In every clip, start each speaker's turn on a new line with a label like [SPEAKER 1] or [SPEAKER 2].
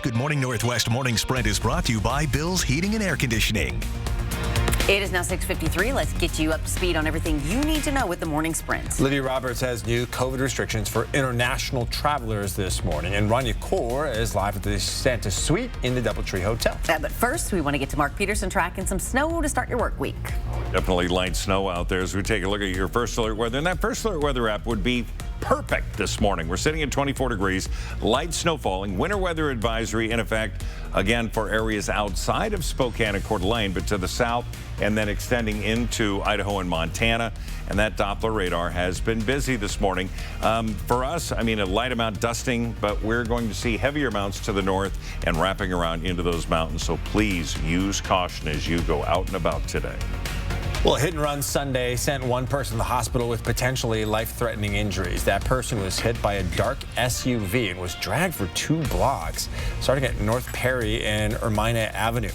[SPEAKER 1] Good Morning Northwest Morning Sprint is brought to you by Bill's Heating and Air Conditioning.
[SPEAKER 2] It is now 6:53. Let's get you up to speed on everything you need to know with the Morning Sprint.
[SPEAKER 3] Lydia Roberts has new COVID restrictions for international travelers this morning. And Rania Kaur is live at the Santa Suite in the Doubletree Hotel.
[SPEAKER 2] But first, we want to get to Mark Peterson tracking some snow to start your work week.
[SPEAKER 4] Definitely light snow out there as we take a look at your first alert weather. And that first alert weather app would be perfect this morning. We're sitting at 24 degrees, light snow falling, winter weather advisory in effect, again, for areas outside of Spokane and Coeur d'Alene, but to the south and then extending into Idaho and Montana. And that Doppler radar has been busy this morning. For us, I mean, a light amount dusting, but we're going to see heavier amounts to the north and wrapping around into those mountains. So please use caution as you go out and about today.
[SPEAKER 3] Well, a hit and run Sunday sent one person to the hospital with potentially life-threatening injuries. That person was hit by a dark SUV and was dragged for 2 blocks, starting at North Perry and Ermina Avenue.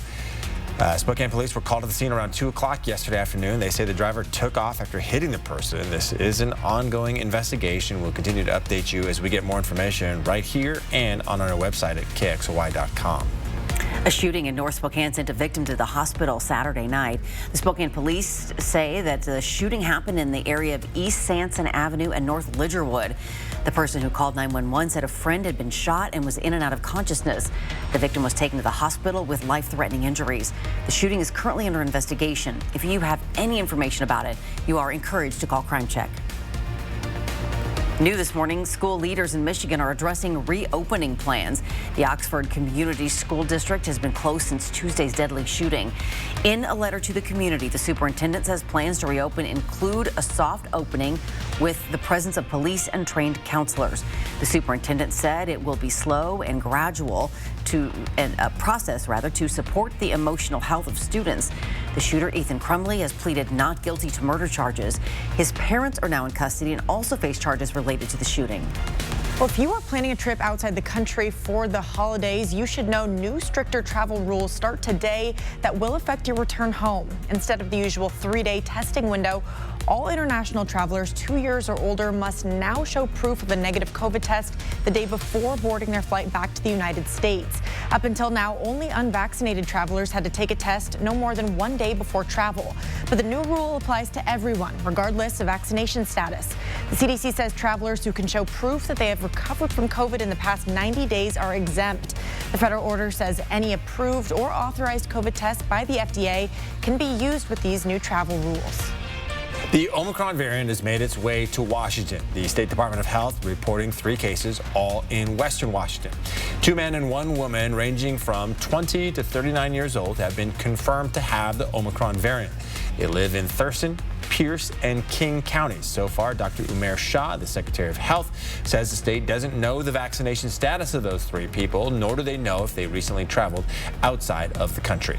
[SPEAKER 3] Spokane police were called to the scene around 2 o'clock yesterday afternoon. They say the driver took off after hitting the person. This is an ongoing investigation. We'll continue to update you as we get more information right here and on our website at KXOY.com.
[SPEAKER 2] A shooting in North Spokane sent a victim to the hospital Saturday night. The Spokane police say that the shooting happened in the area of East Sanson Avenue and North Lidgerwood. The person who called 911 said a friend had been shot and was in and out of consciousness. The victim was taken to the hospital with life-threatening injuries. The shooting is currently under investigation. If you have any information about it, you are encouraged to call Crime Check. New this morning, school leaders in Michigan are addressing reopening plans. The Oxford Community School District has been closed since Tuesday's deadly shooting. In a letter to the community, the superintendent says plans to reopen include a soft opening with the presence of police and trained counselors. The superintendent said it will be slow and gradual process to support the emotional health of students. The shooter, Ethan Crumley, has pleaded not guilty to murder charges. His parents are now in custody and also face charges related to the shooting.
[SPEAKER 5] Well, if you are planning a trip outside the country for the holidays, you should know new stricter travel rules start today that will affect your return home. Instead of the usual 3-day testing window, all international travelers 2 years or older must now show proof of a negative COVID test the day before boarding their flight back to the United States. Up until now, only unvaccinated travelers had to take a test no more than 1 day before travel. But the new rule applies to everyone, regardless of vaccination status. The CDC says travelers who can show proof that they have recovered from COVID in the past 90 days are exempt. The federal order says any approved or authorized COVID test by the FDA can be used with these new travel rules.
[SPEAKER 3] The Omicron variant has made its way to Washington. The State Department of Health reporting 3 cases, all in Western Washington. 2 men and 1 woman ranging from 20 to 39 years old have been confirmed to have the Omicron variant. They live in Thurston, Pierce, and King counties. So far, Dr. Umair Shah, the Secretary of Health, says the state doesn't know the vaccination status of those 3 people, nor do they know if they recently traveled outside of the country.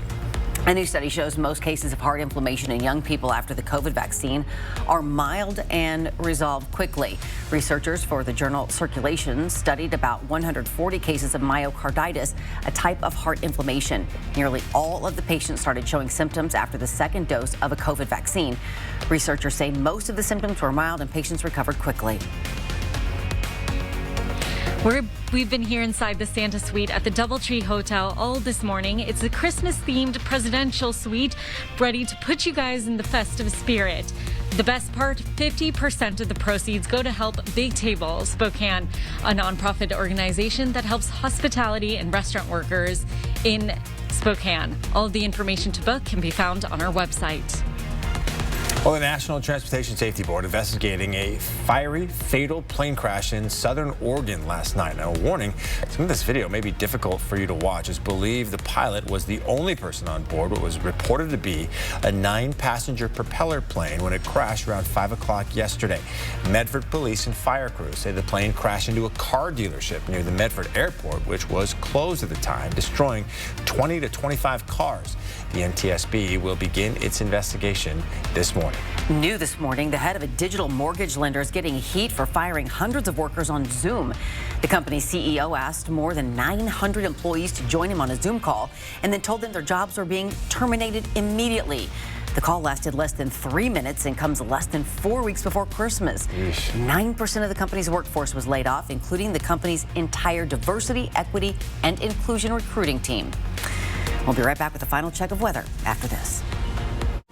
[SPEAKER 2] A new study shows most cases of heart inflammation in young people after the COVID vaccine are mild and resolve quickly. Researchers for the journal Circulation studied about 140 cases of myocarditis, a type of heart inflammation. Nearly all of the patients started showing symptoms after the 2nd dose of a COVID vaccine. Researchers say most of the symptoms were mild and patients recovered quickly.
[SPEAKER 6] We've been here inside the Santa Suite at the Doubletree Hotel all this morning. It's a Christmas-themed presidential suite ready to put you guys in the festive spirit. The best part, 50% of the proceeds go to help Big Table Spokane, a nonprofit organization that helps hospitality and restaurant workers in Spokane. All of the information to book can be found on our website.
[SPEAKER 3] Well, the National Transportation Safety Board investigating a fiery, fatal plane crash in southern Oregon last night. Now, a warning, some of this video may be difficult for you to watch. It's believed the pilot was the only person on board what was reported to be a 9-passenger propeller plane when it crashed around 5 o'clock yesterday. Medford police and fire crews say the plane crashed into a car dealership near the Medford airport, which was closed at the time, destroying 20 to 25 cars. The NTSB will begin its investigation this morning.
[SPEAKER 2] New this morning, the head of a digital mortgage lender is getting heat for firing hundreds of workers on Zoom. The company's CEO asked more than 900 employees to join him on a Zoom call and then told them their jobs were being terminated immediately. The call lasted less than 3 minutes and comes less than 4 weeks before Christmas. 9% of the company's workforce was laid off, including the company's entire diversity, equity, and inclusion recruiting team. We'll be right back with a final check of weather after this.